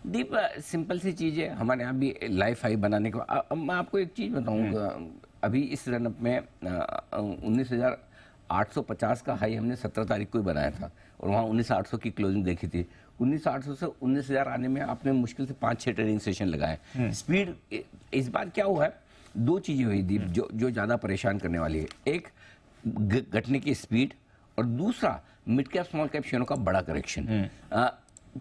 दीप simple सी चीज़ है, हमारे यहाँ भी लाइफ हाई बनाने को मैं आपको एक चीज़ बताऊँ। अभी इस रनअप में 19,850 का हाई हमने 17 तारीख को ही बनाया था और वहाँ 19,800 की क्लोजिंग देखी थी। 19,800 से 19,000 आने में आपने मुश्किल से 5-6 ट्रेडिंग सेशन लगाए। स्पीड इस बार क्या हुआ है, दो चीज़ें हुई दीप जो ज़्यादा परेशान करने वाली है। एक घटने की स्पीड और दूसरा मिड कैप स्मॉल कैप शेयरों का बड़ा करेक्शन।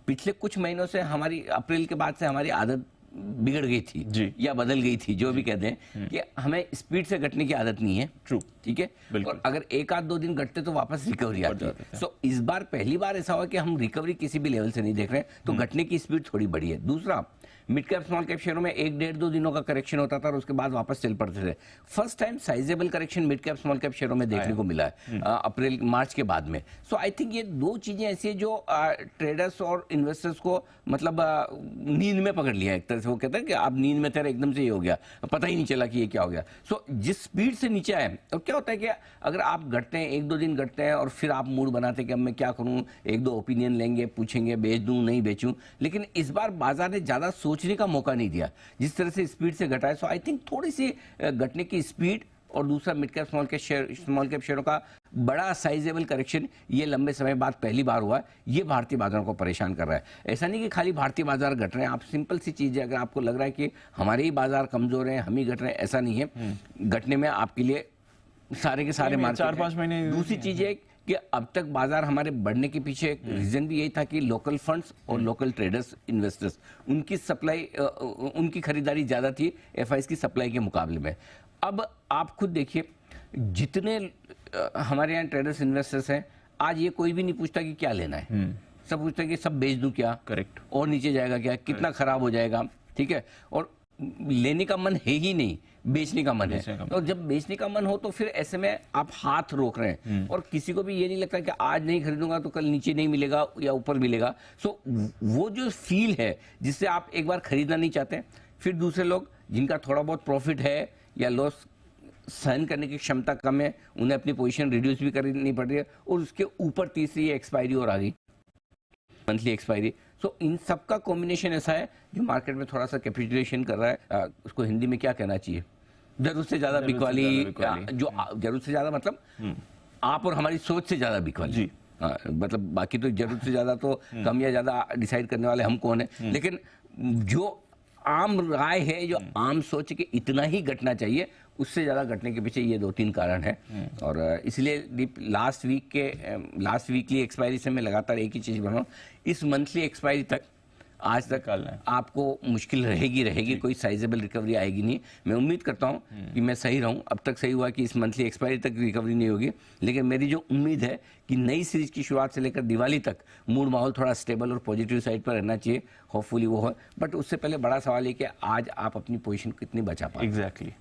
पिछले कुछ महीनों से हमारी अप्रैल के बाद से हमारी आदत बिगड़ गई थी या बदल गई थी, जो भी कहते हैं, कि हमें स्पीड से घटने की आदत नहीं है। ट्रू, ठीक है। और अगर एक आध दो दिन घटते तो वापस रिकवरी आती है। सो इस बार पहली बार ऐसा हुआ कि हम रिकवरी किसी भी लेवल से नहीं देख रहे हैं, तो घटने की स्पीड थोड़ी बढ़ी है। दूसरा, मिड कैप स्मॉल कैप शेयरों में 1-1.5-2 दिनों का करेक्शन होता था और उसके बाद वापस चल पड़ते थे। First time sizeable correction mid cap small cap शेयरों में देखने को मिला है अप्रैल मार्च के बाद में। सो आई थिंक ये दो चीजें ऐसी है जो ट्रेडर्स और इन्वेस्टर्स को मतलब नींद में पकड़ लिया एक तरह से। वो कहते हैं कि आप नींद में थे, एकदम से ये हो गया, पता ही नहीं चला कि ये क्या हो गया। सो जिस स्पीड से नीचे आए, और क्या होता है कि अगर आप घटते हैं, 1-2 दिन घटते हैं और फिर आप मूड बनाते हैं कि अब मैं क्या करूं, 1-2 ओपिनियन लेंगे, पूछेंगे बेच दूं नहीं बेचूं, लेकिन इस बार बाजार ने ज्यादा सोचने का मौका नहीं दिया जिस तरह से स्पीड से घटा है। सो आई थिंक थोड़ी सी घटने की स्पीड और दूसरा मिड कैप स्मॉल कैप शेयरों का बड़ा साइजेबल करेक्शन, ये लंबे समय बाद पहली बार हुआ है। ये भारतीय बाजारों को परेशान कर रहा है। ऐसा नहीं कि खाली भारतीय बाजार घट रहे हैं। आप सिंपल सी चीज़ है, अगर आपको लग रहा है कि हमारे ही बाजार कमजोर हैं, हम ही घट रहे हैं, ऐसा नहीं है। घटने में आपके लिए सारे के सारे मार्केट 4-5 महीने। दूसरी चीज़ है कि अब तक बाजार हमारे बढ़ने के पीछे एक रीजन भी यही था कि लोकल फंड्स और लोकल ट्रेडर्स इन्वेस्टर्स उनकी सप्लाई उनकी खरीदारी ज़्यादा थी एफआईज की सप्लाई के मुकाबले में। अब आप खुद देखिए, जितने हमारे यहाँ ट्रेडर्स इन्वेस्टर्स हैं, आज ये कोई भी नहीं पूछता कि क्या लेना है। सब पूछता है कि सब बेच दूं क्या, करेक्ट, और नीचे जाएगा क्या, कितना खराब हो जाएगा, ठीक है। और लेने का मन है ही नहीं, बेचने का मन है। और जब बेचने का मन हो तो फिर ऐसे में आप हाथ रोक रहे हैं और किसी को भी ये नहीं लगता कि आज नहीं खरीदूंगा तो कल नीचे नहीं मिलेगा या ऊपर मिलेगा। सो वो जो फील है जिससे आप एक बार खरीदना नहीं चाहते, फिर दूसरे लोग जिनका थोड़ा बहुत प्रॉफिट है या लॉस सहन करने की क्षमता कम है, उन्हें अपनी पोजीशन रिड्यूस भी करनी पड़ रही है और उसके ऊपर तीसरी एक्सपायरी और आ गई, मंथली एक्सपायरी। सो इन सब का कॉम्बिनेशन ऐसा है जो मार्केट में थोड़ा सा कैपिटुलेशन कर रहा है। उसको हिंदी में क्या कहना चाहिए, जरूरत से ज्यादा बिकवाली। जो जरूरत से ज्यादा मतलब आप और हमारी सोच से ज्यादा बिकवाली। मतलब बाकी तो जरूरत से ज्यादा तो कम या ज्यादा डिसाइड करने वाले हम कौन है, लेकिन जो आम राय है, जो आम सोच के इतना ही घटना चाहिए, उससे ज़्यादा घटने के पीछे ये 2-3 कारण है। और इसलिए लास्ट वीकली एक्सपायरी से मैं लगातार एक ही चीज़ बना रहा हूँ, इस मंथली एक्सपायरी तक आज तक आपको मुश्किल रहेगी, कोई साइजेबल रिकवरी आएगी नहीं। मैं उम्मीद करता हूं कि मैं सही रहूं। अब तक सही हुआ कि इस मंथली एक्सपायरी तक रिकवरी नहीं होगी, लेकिन मेरी जो उम्मीद है कि नई सीरीज की शुरुआत से लेकर दिवाली तक मूड माहौल थोड़ा स्टेबल और पॉजिटिव साइड पर रहना चाहिए। होपफुली वो है, बट उससे पहले बड़ा सवाल है कि आज आप अपनी पोजीशन कितनी बचा पाए। एग्जैक्टली।